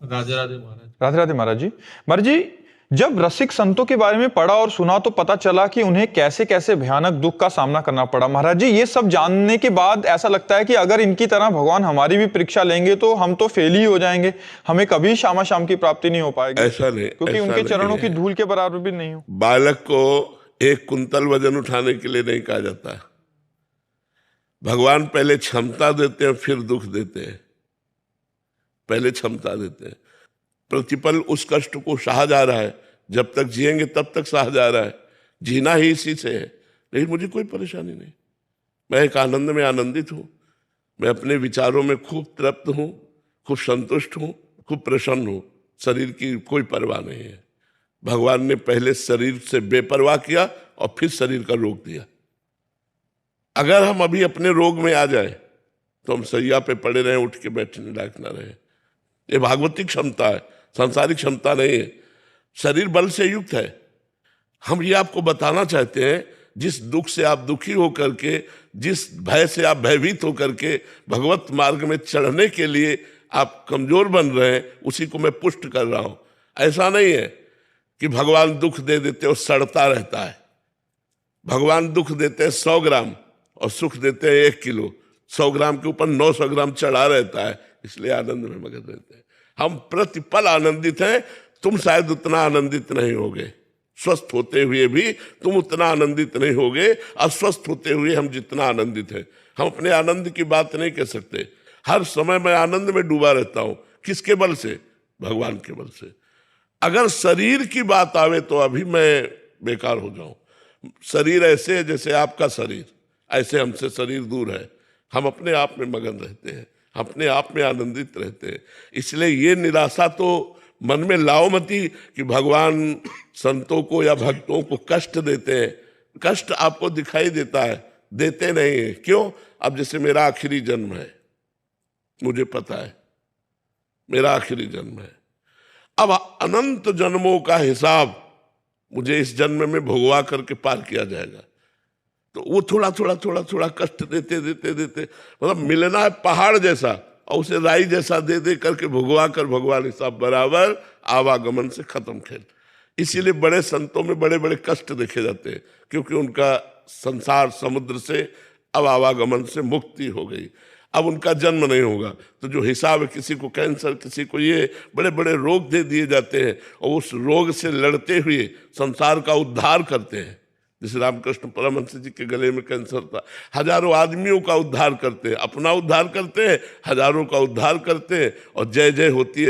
राधे राधे महाराज। राधे राधे महाराज जी। महाराज जी, जब रसिक संतों के बारे में पढ़ा और सुना तो पता चला कि उन्हें कैसे कैसे भयानक दुख का सामना करना पड़ा। महाराज जी, ये सब जानने के बाद ऐसा लगता है कि अगर इनकी तरह भगवान हमारी भी परीक्षा लेंगे तो हम तो फेल ही हो जाएंगे, हमें कभी शामा शाम की प्राप्ति नहीं हो पाएगी। ऐसा नहीं, क्योंकि ऐसा उनके नहीं चरणों की है। धूल के बराबर भी नहीं हो। बालक को 1 कुंतल वजन उठाने के लिए नहीं कहा जाता। भगवान पहले क्षमता देते हैं, फिर दुख देते हैं। पहले क्षमता देते हैं, प्रतिपल उस कष्ट को सहा जा रहा है, जब तक जिएंगे तब तक सहा जा रहा है, जीना ही इसी से है। लेकिन मुझे कोई परेशानी नहीं, मैं एक आनंद में आनंदित हूं, मैं अपने विचारों में खूब तृप्त हूं, खूब संतुष्ट हूं, खूब प्रसन्न हूं। शरीर की कोई परवाह नहीं है। भगवान ने पहले शरीर से बेपरवाह किया और फिर शरीर का रोग दिया। अगर हम अभी अपने रोग में आ जाए तो हम सैया पे पड़े रहें, उठ के बैठने लायक ना रहे। ये भागवतिक क्षमता है, सांसारिक क्षमता नहीं है। शरीर बल से युक्त है। हम ये आपको बताना चाहते हैं, जिस दुख से आप दुखी होकर के, जिस भय से आप भयभीत होकर के भगवत मार्ग में चढ़ने के लिए आप कमजोर बन रहे हैं, उसी को मैं पुष्ट कर रहा हूं। ऐसा नहीं है कि भगवान दुख दे देते और सड़ता रहता है। भगवान दुख देते हैं 100 ग्राम और सुख देते हैं 1 किलो। 100 ग्राम के ऊपर 900 ग्राम चढ़ा रहता है, इसलिए आनंद में मगन रहते हैं। हम प्रतिपल आनंदित हैं। तुम शायद उतना आनंदित नहीं होगे, स्वस्थ होते हुए भी तुम उतना आनंदित नहीं होगे, अस्वस्थ होते हुए हम जितना आनंदित हैं। हम अपने आनंद की बात नहीं कह सकते। हर समय मैं आनंद में डूबा रहता हूं। किसके बल से? भगवान के बल से। अगर शरीर की बात आवे तो अभी मैं बेकार हो जाऊं। शरीर ऐसे है जैसे आपका शरीर, ऐसे हमसे शरीर दूर है। हम अपने आप में मगन रहते हैं, अपने आप में आनंदित रहते हैं। इसलिए ये निराशा तो मन में लाओ मती कि भगवान संतों को या भक्तों को कष्ट देते हैं। कष्ट आपको दिखाई देता है, देते नहीं है। क्यों? अब जैसे मेरा आखिरी जन्म है, मुझे पता है मेरा आखिरी जन्म है। अब अनंत जन्मों का हिसाब मुझे इस जन्म में भोगवा करके पार किया जाएगा। तो वो थोड़ा थोड़ा थोड़ा थोड़ा कष्ट देते देते देते, मतलब मिलना है पहाड़ जैसा और उसे राई जैसा दे दे करके भुगवा कर भगवान हिसाब बराबर, आवागमन से खत्म खेल। इसीलिए बड़े संतों में बड़े बड़े कष्ट देखे जाते हैं, क्योंकि उनका संसार समुद्र से अब आवागमन से मुक्ति हो गई। अब उनका जन्म नहीं होगा। तो जो हिसाब है, किसी को कैंसर, किसी को ये बड़े बड़े रोग दे दिए जाते हैं और उस रोग से लड़ते हुए संसार का उद्धार करते हैं। जैसे रामकृष्ण परमहंस जी के गले में कैंसर था, हजारों आदमियों का उद्धार करते हैं, अपना उद्धार करते हैं, हजारों का उद्धार करते हैं और जय जय होती है